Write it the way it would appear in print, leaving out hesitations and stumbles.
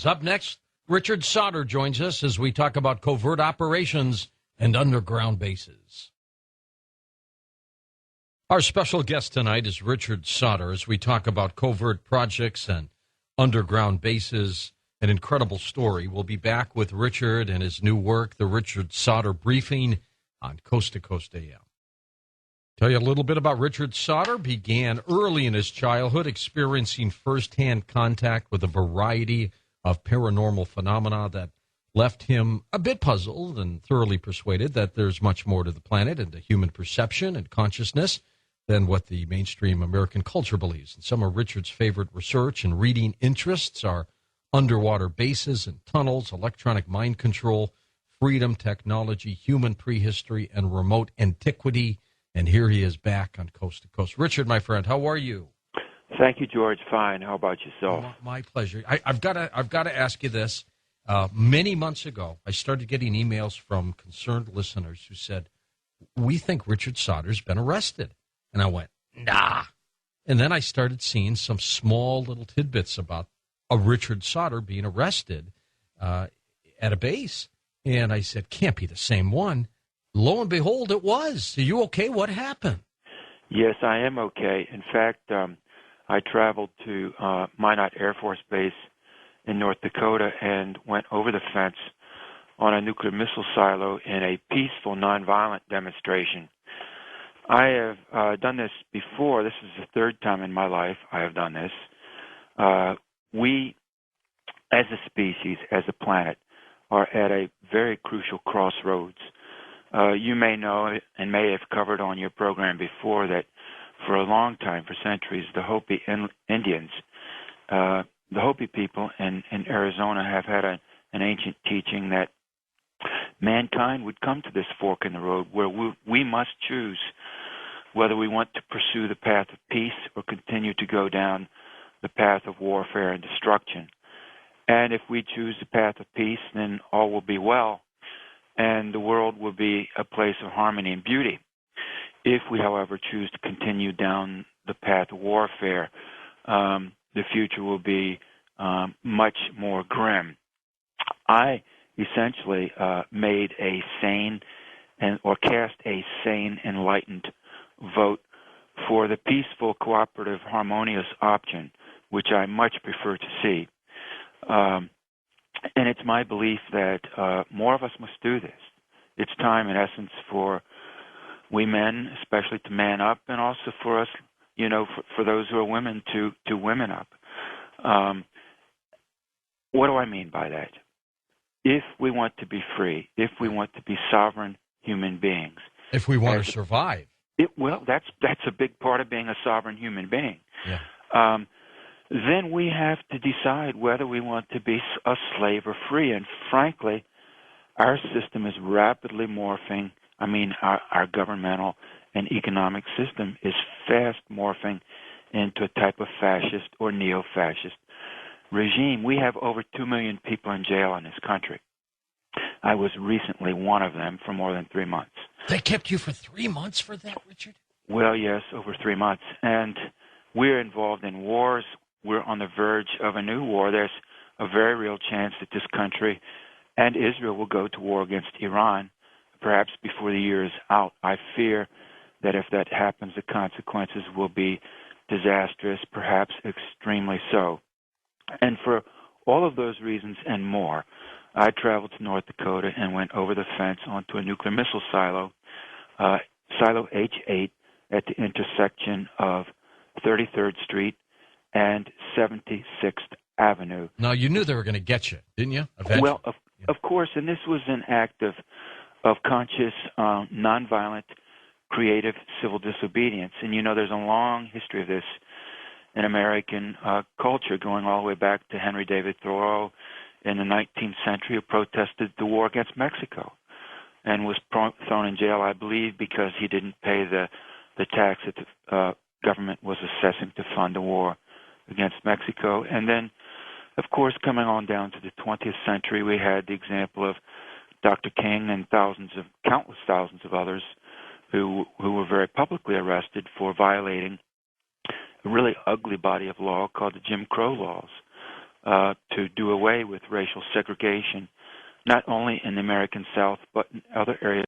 Up next, Richard Sauder joins us as we talk about covert operations and underground bases. Our special guest tonight is Richard Sauder as we talk about covert projects and underground bases. An incredible story. We'll be back with Richard and his new work, The Richard Sauder Briefing, on Coast to Coast AM. Tell you a little bit about Richard Sauder. Began early in his childhood experiencing firsthand contact with a variety of paranormal phenomena that left him a bit puzzled and thoroughly persuaded that there's much more to the planet and to human perception and consciousness than what the mainstream American culture believes. And some of Richard's favorite research and reading interests are underwater bases and tunnels, electronic mind control, freedom, technology, human prehistory, and remote antiquity. And here he is back on Coast to Coast. Richard, my friend, how are you? Thank you, George. Fine. How about yourself? My pleasure. I've got to ask you this. Many months ago, I started getting emails from concerned listeners who said, "We think Richard Sauder's been arrested." And I went, "Nah." And then I started seeing some small little tidbits about a Richard Sauder being arrested at a base. And I said, "Can't be the same one." Lo and behold, it was. Are you okay? What happened? Yes, I am okay. In fact, I traveled to Minot Air Force Base in North Dakota and went over the fence on a nuclear missile silo in a peaceful, nonviolent demonstration. I have done this before. This is the third time in my life I have done this. We, as a species, as a planet, are at a very crucial crossroads. You may know and may have covered on your program before that for a long time, for centuries, the Hopi Indians, the Hopi people in Arizona have had an ancient teaching that mankind would come to this fork in the road where we must choose whether we want to pursue the path of peace or continue to go down the path of warfare and destruction. And if we choose the path of peace, then all will be well, and the world will be a place of harmony and beauty. If we, however, choose to continue down the path of warfare, the future will be much more grim. I essentially made a sane or cast a sane, enlightened vote for the peaceful, cooperative, harmonious option, which I much prefer to see. And it's my belief that more of us must do this. It's time, in essence, for we men, especially, to man up, and also for us, for those who are women, to women up. What do I mean by that? If we want to be free, if we want to be sovereign human beings, if we want to survive, that's a big part of being a sovereign human being. Yeah. Then we have to decide whether we want to be a slave or free. And frankly, our system is rapidly morphing. I mean, our governmental and economic system is fast morphing into a type of fascist or neo-fascist regime. We have over 2 million people in jail in this country. I was recently one of them for more than 3 months. They kept you for 3 months for that, Richard? Well, yes, over 3 months. And we're involved in wars. We're on the verge of a new war. There's a very real chance that this country and Israel will go to war against Iran, perhaps before the year is out. I fear that if that happens, the consequences will be disastrous, perhaps extremely so. And for all of those reasons and more, I traveled to North Dakota and went over the fence onto a nuclear missile silo, Silo H8, at the intersection of 33rd Street and 76th Avenue. Now, you knew they were going to get you, didn't you? Eventually. Well, of course, and this was an act of conscious, nonviolent, creative civil disobedience. And, there's a long history of this in American culture, going all the way back to Henry David Thoreau in the 19th century, who protested the war against Mexico and was thrown in jail, I believe, because he didn't pay the tax that the government was assessing to fund the war against Mexico. And then, of course, coming on down to the 20th century, we had the example of Dr. King and countless thousands of others who were very publicly arrested for violating a really ugly body of law called the Jim Crow laws. to do away with racial segregation, not only in the American South, but in other areas